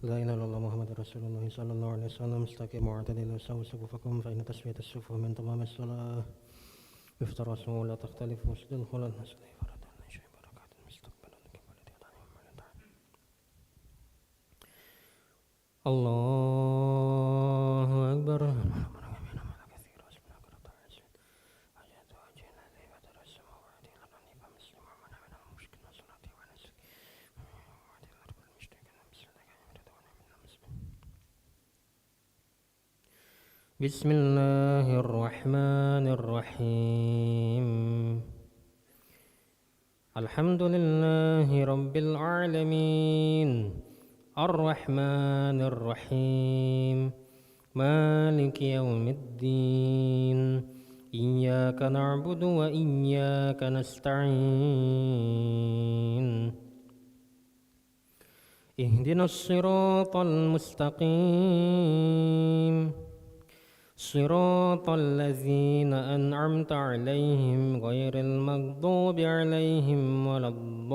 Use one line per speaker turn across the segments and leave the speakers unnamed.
لا إله إلا الله محمد رسول الله صلى الله عليه وسلم استقيموا واعتدلوا سووا صفوفكم فإن تسوية الصفوف من تمام الصلاة يفطر اسمه لا تختلفوا وسط الخلل نسأل فرد عن شيء بركات مستقبلا الله أكبر بسم الله الرحمن الرحيم الحمد لله رب العالمين الرحمن الرحيم مالك يوم الدين إياك نعبد وإياك نستعين اهدنا الصراط المستقيم صراط الذين أنعمت عليهم غير المغضوب عليهم ولا الضالين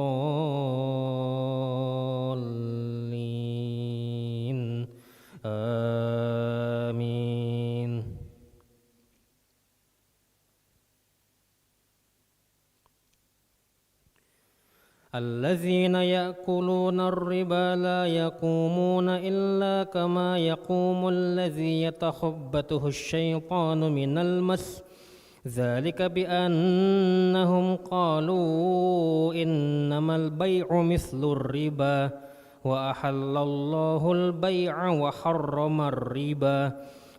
آمين الذين يأكلون الربا لا يقومون إلا كما يقوم الذي يتخبطه الشيطان من المس ذلك بأنهم قالوا إنما البيع مثل الربا وأحل الله البيع وحرم الربا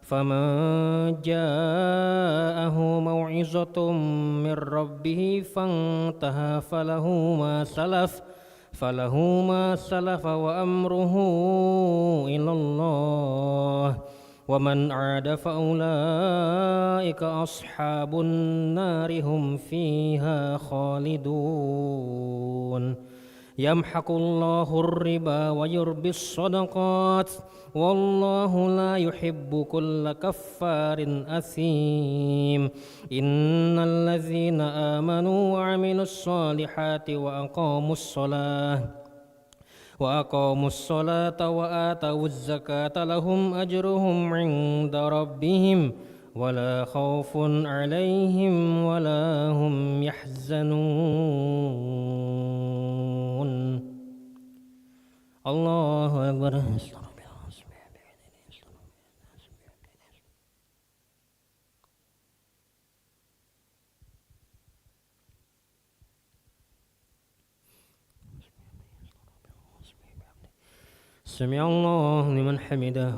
فمن جاءه موعظة من ربه فانتهى فله ما سلف وأمره إلى الله ومن عاد فأولئك أصحاب النار هم فيها خالدون يمحق الله الربا ويربي الصدقات والله لا يحب كل كفار أثيم إن الذين آمنوا وعملوا الصالحات وأقاموا الصلاة وآتوا الزكاة لهم أجرهم عند ربهم ولا خوف عليهم ولا هم يحزنون الله أكبر سمع الله لمن حمده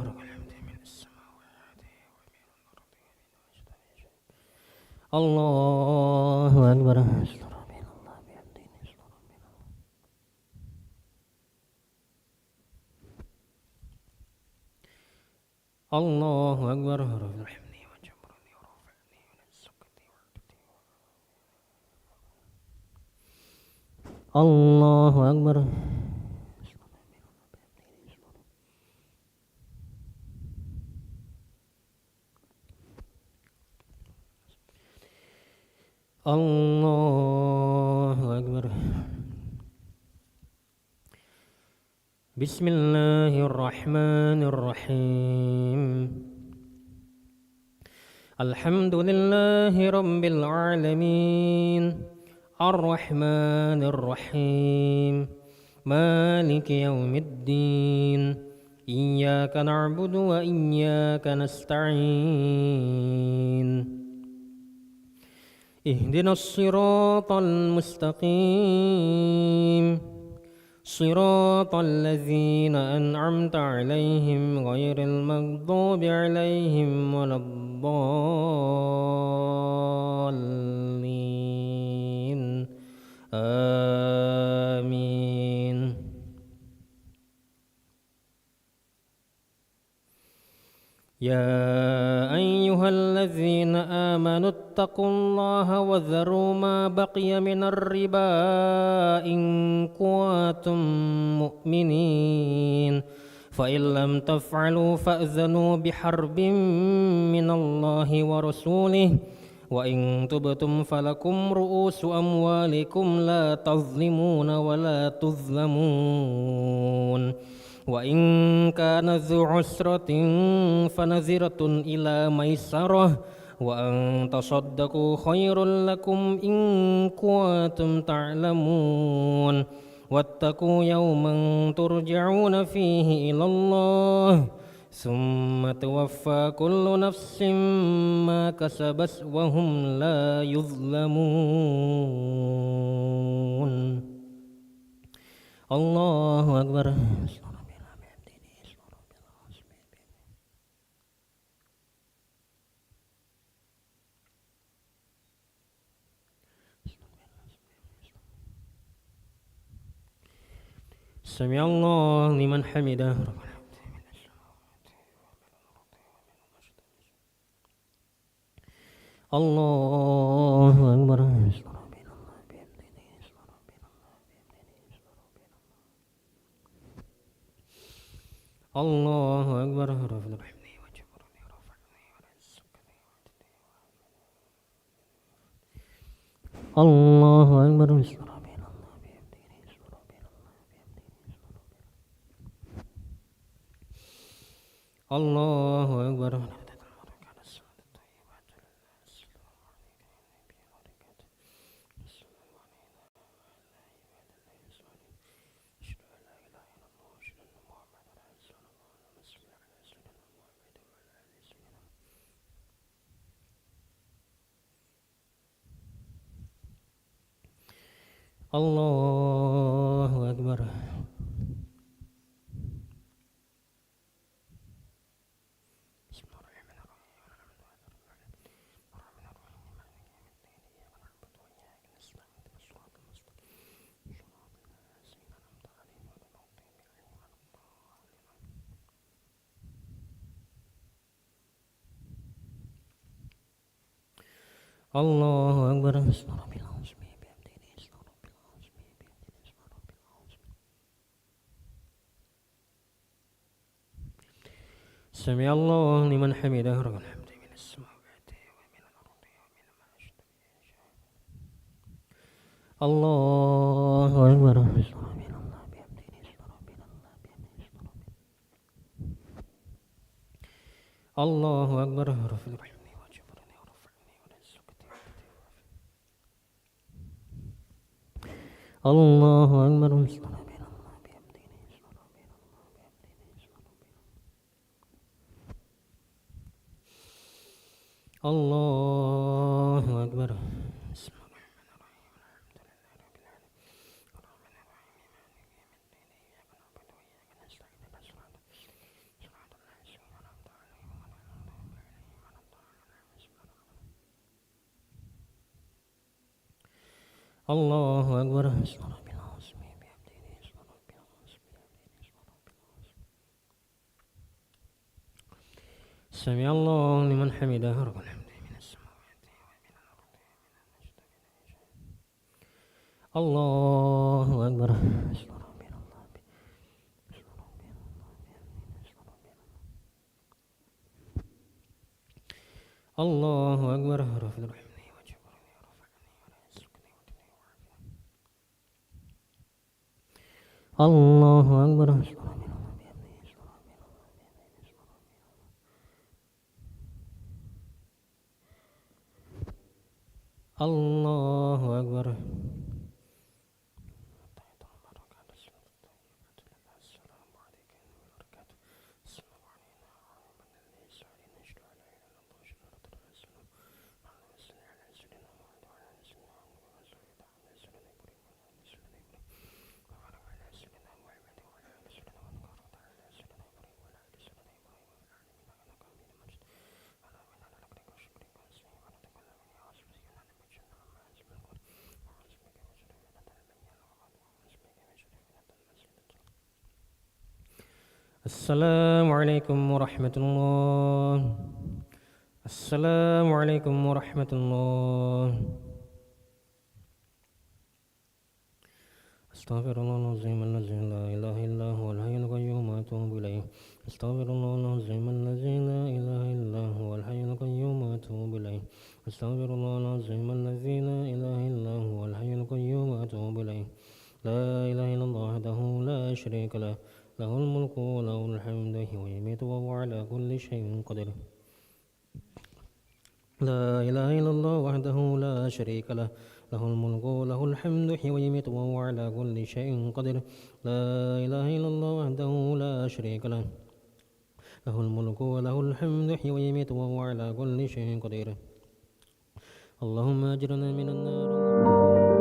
الله أكبر الله أكبر الله أكبر الله أكبر بسم الله الرحمن الرحيم الحمد لله رب العالمين الرحمن الرحيم مالك يوم الدين إياك نعبد وإياك نستعين اهدنا الصراط المستقيم صراط الذين أنعمت عليهم غير المغضوب عليهم ولا الضالين آمين يا أيها الذين آمنوا اتقوا الله وذروا ما بقي من الربا إن كنتم مؤمنين فإن لم تفعلوا فأذنوا بحرب من الله ورسوله وإن تبتم فلكم رؤوس أموالكم لا تظلمون ولا تظلمون وإن كان ذو عسرة فنذرة إلى ميسرة وأن تصدقوا خير لكم إن كنتم تعلمون واتقوا يوما ترجعون فيه إلى الله ثم توفى كل نفس ما كسبت وهم لا يظلمون. الله أكبر. سمع الله لمن حمده. الله أكبر. الله أكبر. الله أكبر. الله أكبر. الله أكبر. الله أكبر. سمع الله لمن حمده. الله أكبر. الله أكبر. الله أكبر. الله أكبر. الله أكبر. سمع الله لمن حمده. الله أكبر. الله أكبر. الله أكبر. الله أكبر. السلام عليكم ورحمة الله. السلام عليكم ورحمة الله. أستغفر الله العظيم الذي لا إله إلا هو الحي القيوم وأتوب إليه. أستغفر الله العظيم الذي لا إله إلا هو الحي القيوم وأتوب إليه. أستغفر الله العظيم الذي لا إله إلا هو الحي القيوم وأتوب إليه. لا إله إلا الله وحده لا شريك له له الملك وله الحمد يحيي ويميت وهو على كل شيء قدير. لا إله إلا الله وحده لا شريك له له الملك وله الحمد يحيي ويميت وهو على كل شيء قدير. لا إله إلا الله وحده لا شريك له له الملك وله الحمد يحيي ويميت وهو على كل شيء قدير. اللهم أجرنا من النار.